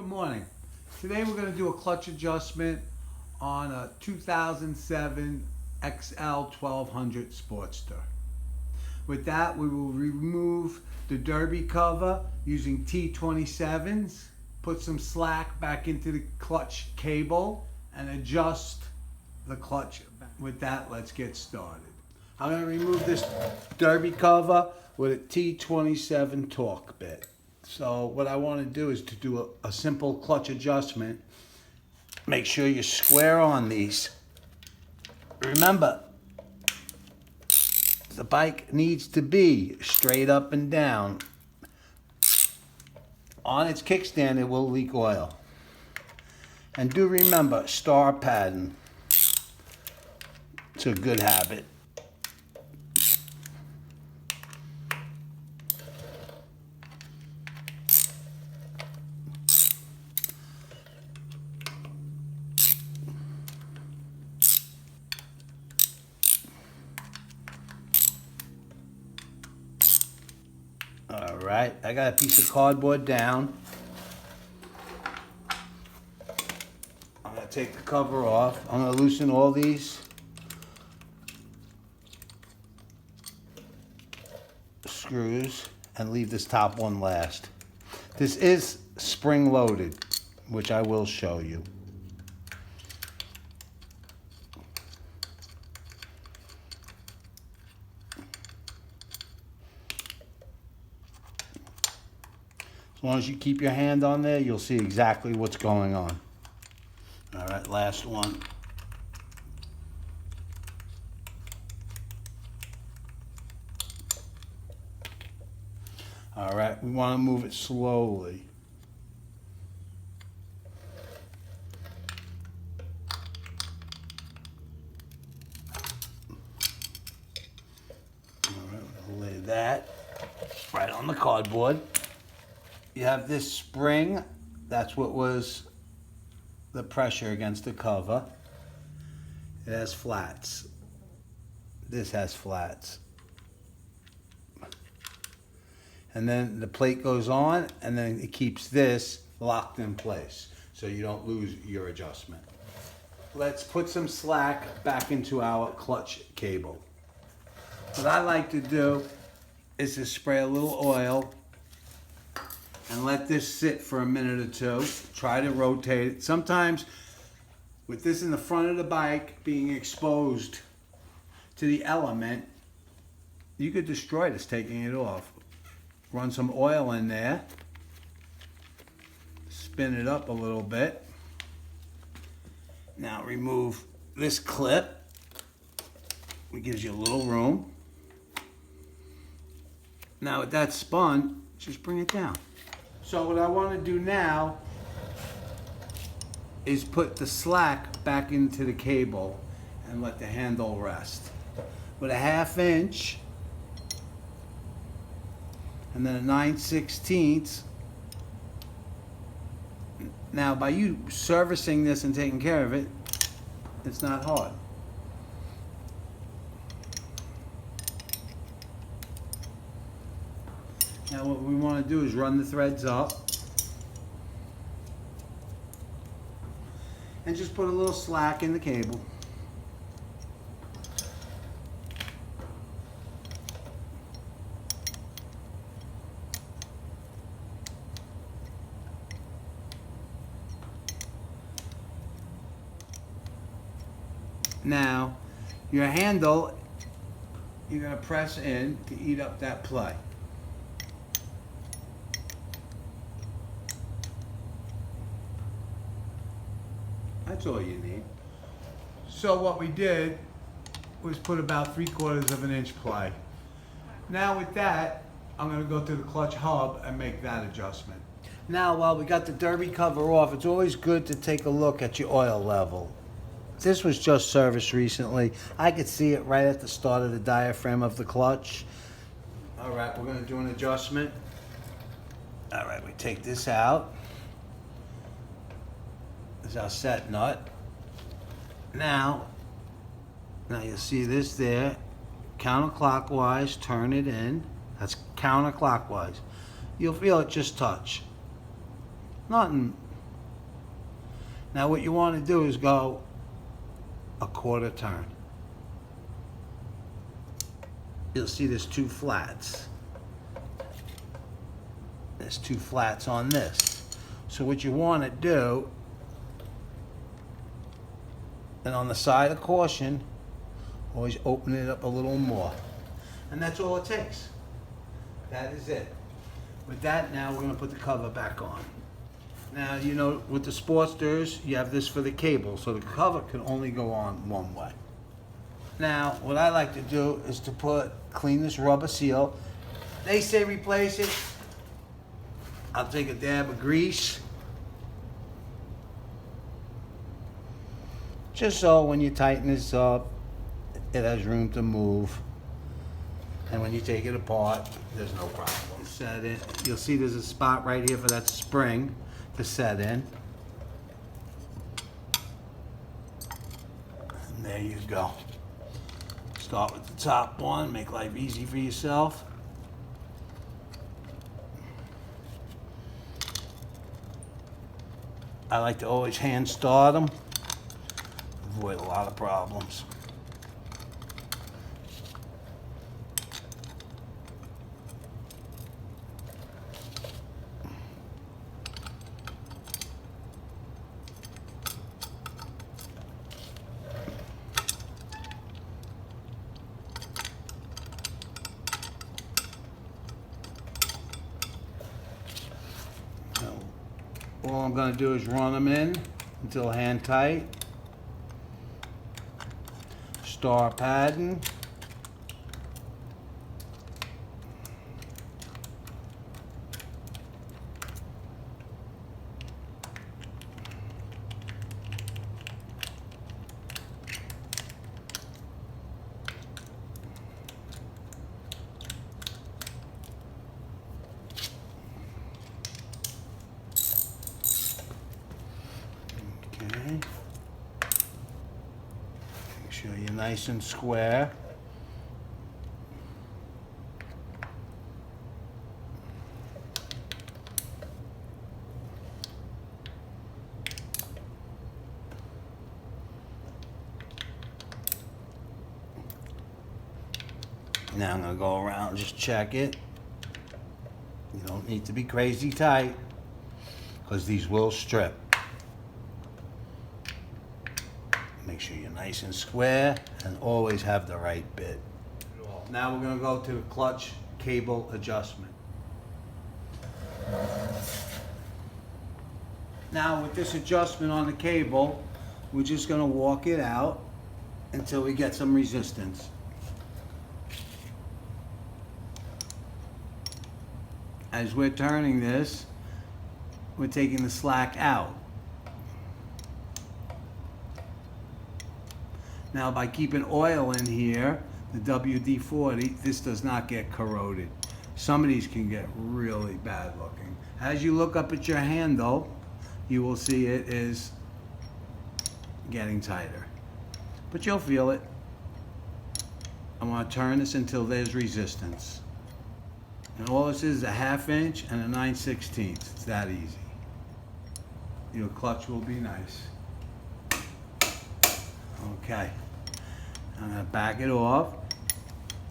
Good morning. Today we're going to do a clutch adjustment on a 2007 XL1200 Sportster. With that, we will remove the derby cover using T27s, put some slack back into the clutch cable, and adjust the clutch. With that, let's get started. I'm going to remove this derby cover with a T27 torque bit. So what I want to do is to do a simple clutch adjustment. Make sure you're square on these. Remember, the bike needs to be straight up and down. On its kickstand, it will leak oil. And do remember, star pattern. It's a good habit. All right, I got a piece of cardboard down. I'm gonna take the cover off. I'm gonna loosen all these screws and leave this top one last. This is spring loaded, which I will show you. As long as you keep your hand on there, you'll see exactly what's going on. All right, last one. All right, we want to move it slowly. All right, we'll lay that right on the cardboard. You have this spring, that's what was the pressure against the cover. It has flats. This has flats. And then the plate goes on, and then it keeps this locked in place so you don't lose your adjustment. Let's put some slack back into our clutch cable. What I like to do is to spray a little oil and let this sit for a minute or two. Try to rotate it. Sometimes with this in the front of the bike being exposed to the element, you could destroy this taking it off. Run some oil in there. Spin it up a little bit. Now remove this clip. It gives you a little room. Now with that spun, just bring it down. So what I want to do now is put the slack back into the cable and let the handle rest. With a 1/2 inch and then a 9/16. Now by you servicing this and taking care of it, it's not hard. Now what we want to do is run the threads up and just put a little slack in the cable. Now your handle, you're going to press in to eat up that play. That's all you need. So what we did was put about 3/4 of an inch play. Now with that, I'm going to go to the clutch hub and make that adjustment. Now while we got the derby cover off, it's always good to take a look at your oil level. This was just serviced recently. I could see it right at the start of the diaphragm of the clutch. All right, we're going to do an adjustment. All right, we take this out. This is our set nut. Now you'll see this there. Counterclockwise, turn it in. That's counterclockwise. You'll feel it just touch. Nothing Now what you want to do is go a quarter turn. You'll see there's two flats. There's two flats on this. So what you want to do, and on the side of caution, always open it up a little more. And that's all it takes. That is it. With that, now we're going to put the cover back on. Now, you know, with the Sportsters, you have this for the cable, so the cover can only go on one way. Now, what I like to do is to clean this rubber seal. They say replace it. I'll take a dab of grease. Just so when you tighten this up, it has room to move. And when you take it apart, there's no problem. Set it. You'll see there's a spot right here for that spring to set in. And there you go. Start with the top one, make life easy for yourself. I like to always hand start them. Avoid a lot of problems. All I'm going to do is run them in until hand tight. Star padding. Make sure you're nice and square. Now I'm going to go around and just check it. You don't need to be crazy tight because these will strip. Make sure you're nice and square and always have the right bit. Now we're going to go to the clutch cable adjustment. Now with this adjustment on the cable, we're just going to walk it out until we get some resistance. As we're turning this, we're taking the slack out. Now by keeping oil in here, the WD-40, this does not get corroded. Some of these can get really bad looking. As you look up at your handle, you will see it is getting tighter. But you'll feel it. I want to turn this until there's resistance. And all this is a 1/2 inch and a 9/16. It's that easy. Your clutch will be nice. Okay, I'm going to back it off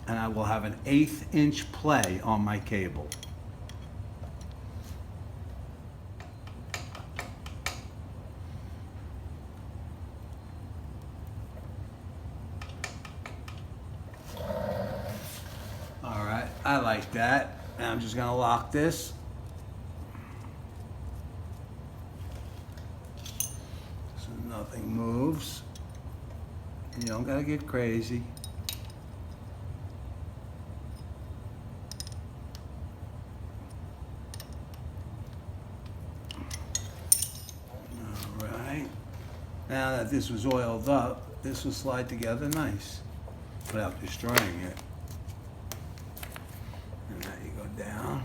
and I will have an 1/8 inch play on my cable. Alright, I like that. Now I'm just going to lock this. So nothing moves. You don't gotta get crazy. All right. Now that this was oiled up, this will slide together nice without destroying it. And now you go down.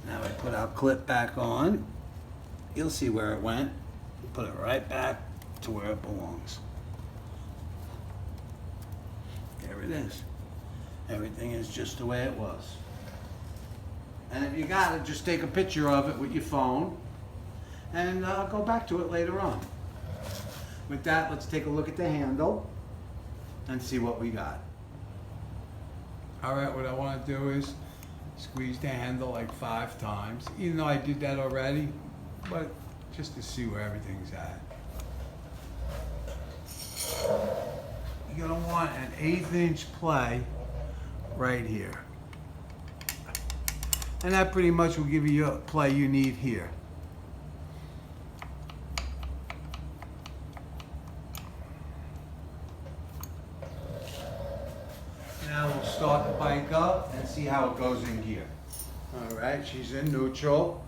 Now I put our clip back on. You'll see where it went. Put it right back to where it belongs. There it is. Everything is just the way it was. And if you got it, just take a picture of it with your phone and go back to it later on. With that, let's take a look at the handle and see what we got. All right, what I want to do is squeeze the handle like 5 times, even though I did that already, but just to see where everything's at. You're gonna want an 1/8 inch play right here. And that pretty much will give you a play you need here. Now we'll start the bike up and see how it goes in gear. All right, she's in neutral.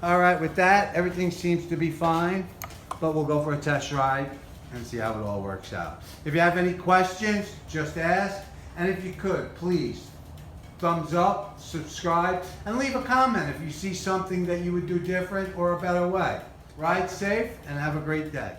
All right, with that, everything seems to be fine, but we'll go for a test ride and see how it all works out. If you have any questions, just ask. And if you could, please, thumbs up, subscribe, and leave a comment if you see something that you would do different or a better way. Ride safe and have a great day.